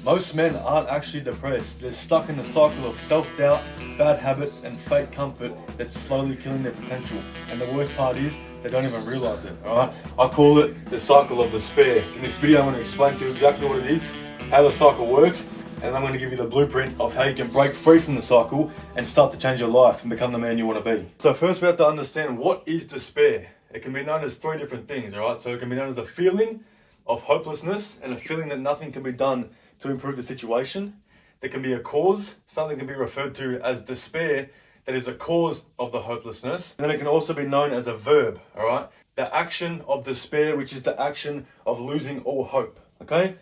Most men aren't actually depressed. They're stuck in a cycle of self-doubt, bad habits, and fake comfort that's slowly killing their potential. And the worst part is, they don't even realize it, alright? I call it the cycle of despair. In this video, I'm going to explain to you exactly what it is, how the cycle works, and I'm going to give you the blueprint of how you can break free from the cycle and start to change your life and become the man you want to be. So first we have to understand, what is despair? It can be known as three different things, alright? So it can be known as a feeling of hopelessness and a feeling that nothing can be done to improve the situation. There can be a cause, something can be referred to as despair, that is a cause of the hopelessness. And then it can also be known as a verb, alright? The action of despair, which is the action of losing all hope, okay?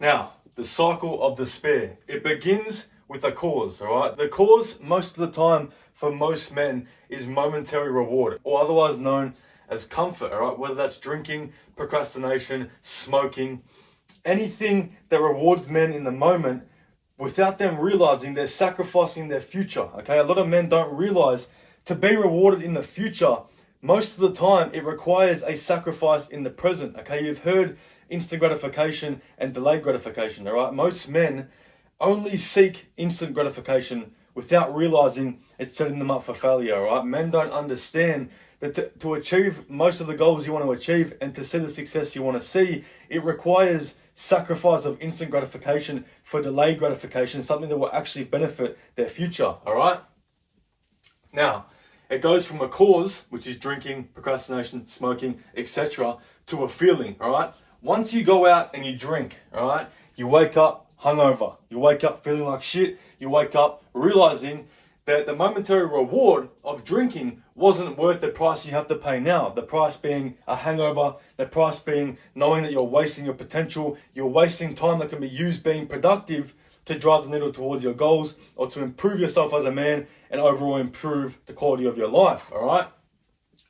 Now, the cycle of despair. It begins with a cause, alright? The cause, most of the time, for most men, is momentary reward, or otherwise known as comfort, alright? Whether that's drinking, procrastination, smoking, anything that rewards men in the moment without them realizing they're sacrificing their future, okay? A lot of men don't realize to be rewarded in the future, most of the time, it requires a sacrifice in the present, okay? You've heard instant gratification and delayed gratification, all right? Most men only seek instant gratification without realizing it's setting them up for failure, all right? Men don't understand that to achieve most of the goals you want to achieve and to see the success you want to see, it requires sacrifice of instant gratification for delayed gratification, something that will actually benefit their future, all right? Now, it goes from a cause, which is drinking, procrastination, smoking, etc., to a feeling, all right? Once you go out and you drink, all right, you wake up hungover. You wake up feeling like shit. You wake up realizing that the momentary reward of drinking wasn't worth the price you have to pay now. The price being a hangover, the price being knowing that you're wasting your potential, you're wasting time that can be used being productive to drive the needle towards your goals or to improve yourself as a man and overall improve the quality of your life, all right?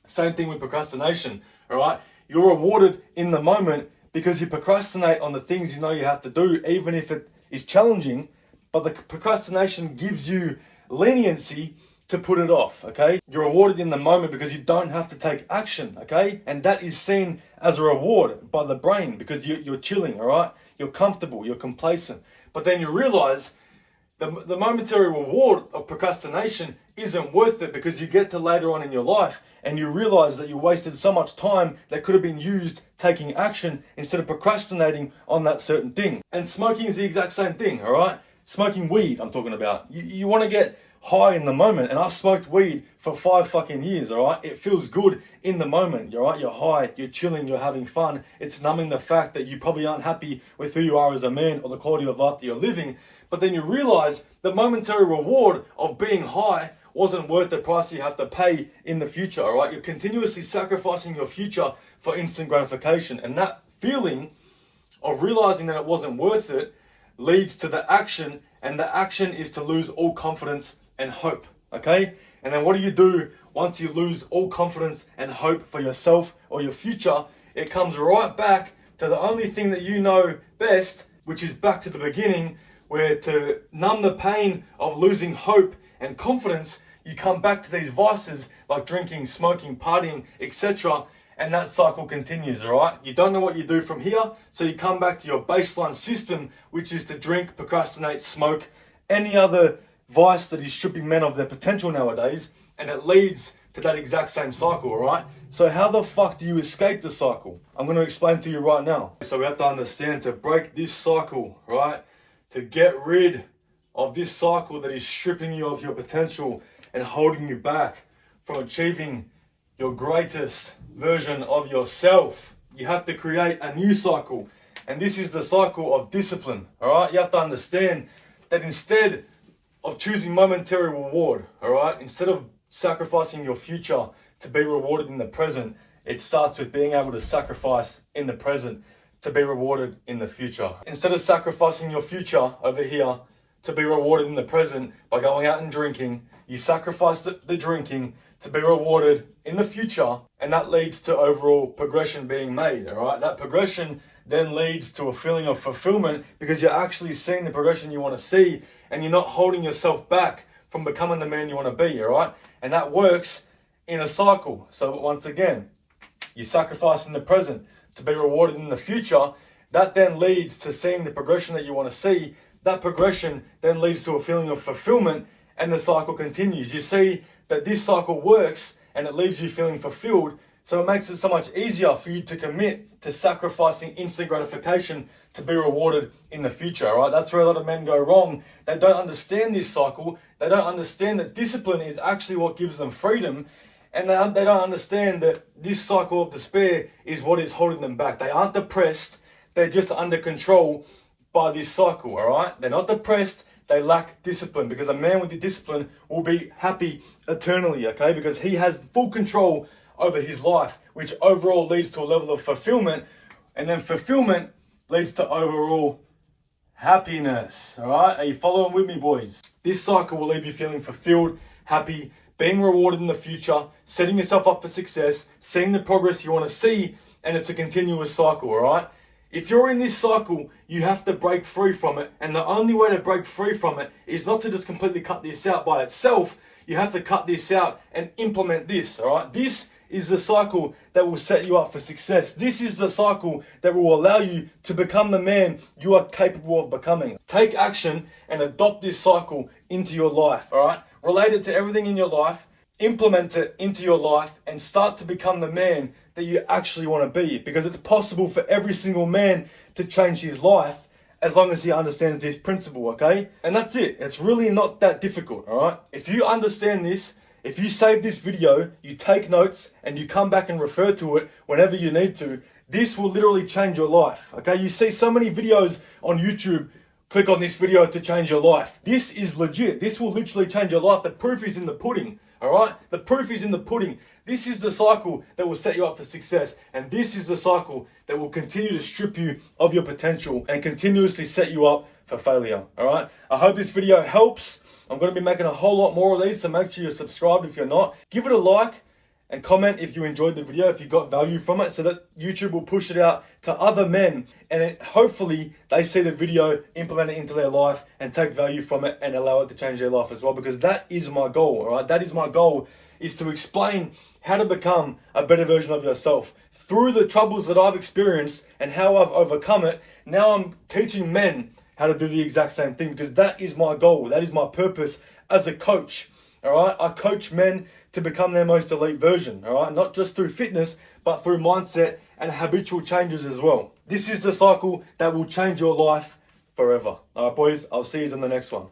Same thing with procrastination, all right? You're rewarded in the moment because you procrastinate on the things you know you have to do, even if it is challenging, but the procrastination gives you leniency to put it off, okay? You're rewarded in the moment because you don't have to take action, okay? And that is seen as a reward by the brain because you're chilling, all right? You're comfortable, you're complacent. But then you realize the momentary reward of procrastination isn't worth it because you get to later on in your life and you realize that you wasted so much time that could have been used taking action instead of procrastinating on that certain thing. And smoking is the exact same thing, all right? Smoking weed, I'm talking about. You want to get high in the moment, and I smoked weed for 5 fucking years, all right? It feels good in the moment, all right? You're high, you're chilling, you're having fun. It's numbing the fact that you probably aren't happy with who you are as a man or the quality of life that you're living. But then you realize the momentary reward of being high wasn't worth the price you have to pay in the future, all right? You're continuously sacrificing your future for instant gratification. And that feeling of realizing that it wasn't worth it leads to the action, and the action is to lose all confidence and hope, okay? And then what do you do once you lose all confidence and hope for yourself or your future? It comes right back to the only thing that you know best, which is back to the beginning, where to numb the pain of losing hope and confidence, you come back to these vices like drinking, smoking, partying, etc., and that cycle continues, all right? You don't know what you do from here, so you come back to your baseline system, which is to drink, procrastinate, smoke, any other vice that is stripping men of their potential nowadays, and it leads to that exact same cycle, all right? So how the fuck do you escape the cycle? I'm going to explain to you right now. So we have to understand, to break this cycle, right? To get rid of this cycle that is stripping you of your potential and holding you back from achieving your greatest version of yourself, you have to create a new cycle. And this is the cycle of discipline, all right? You have to understand that instead of choosing momentary reward, all right, instead of sacrificing your future to be rewarded in the present, it starts with being able to sacrifice in the present to be rewarded in the future. Instead of sacrificing your future over here to be rewarded in the present by going out and drinking, you sacrifice the drinking to be rewarded in the future, and that leads to overall progression being made, all right? That progression then leads to a feeling of fulfillment because you're actually seeing the progression you want to see and you're not holding yourself back from becoming the man you want to be, all right? And that works in a cycle. So once again, you sacrifice in the present to be rewarded in the future, That then leads to seeing the progression that you want to see. That progression then leads to a feeling of fulfillment, and the cycle continues. You see that this cycle works and it leaves you feeling fulfilled. So it makes it so much easier for you to commit to sacrificing instant gratification to be rewarded in the future, right? That's where a lot of men go wrong. They don't understand this cycle. They don't understand that discipline is actually what gives them freedom. And they don't understand that this cycle of despair is what is holding them back. They aren't depressed. They're just under control by this cycle, all right? They're not depressed. They lack discipline, because a man with the discipline will be happy eternally, okay? Because he has full control over his life, which overall leads to a level of fulfillment, and then fulfillment leads to overall happiness. All right, are you following with me, boys? This cycle will leave you feeling fulfilled, happy, being rewarded in the future, setting yourself up for success, seeing the progress you want to see, and it's a continuous cycle. All right, if you're in this cycle, you have to break free from it, and the only way to break free from it is not to just completely cut this out by itself. You have to cut this out and implement this. All right, this is the cycle that will set you up for success. This is the cycle that will allow you to become the man you are capable of becoming. Take action and adopt this cycle into your life, all right? Relate it to everything in your life, implement it into your life, and start to become the man that you actually want to be, because it's possible for every single man to change his life as long as he understands this principle, okay? And that's it. It's really not that difficult, all right? If you understand this, if you save this video, you take notes, and you come back and refer to it whenever you need to, this will literally change your life, okay? You see so many videos on YouTube, click on this video to change your life. This is legit. This will literally change your life. The proof is in the pudding, all right? The proof is in the pudding. This is the cycle that will set you up for success, and this is the cycle that will continue to strip you of your potential and continuously set you up for failure, all right? I hope this video helps. I'm going to be making a whole lot more of these, so make sure you're subscribed if you're not. Give it a like and comment if you enjoyed the video, if you got value from it, so that YouTube will push it out to other men, and hopefully they see the video, implement it into their life, and take value from it and allow it to change their life as well, because that is my goal, all right? That is my goal, is to explain how to become a better version of yourself. Through the troubles that I've experienced and how I've overcome it, now I'm teaching men how to do the exact same thing, because that is my goal. That is my purpose as a coach, all right? I coach men to become their most elite version, all right? Not just through fitness, but through mindset and habitual changes as well. This is the cycle that will change your life forever. All right, boys, I'll see you in the next one.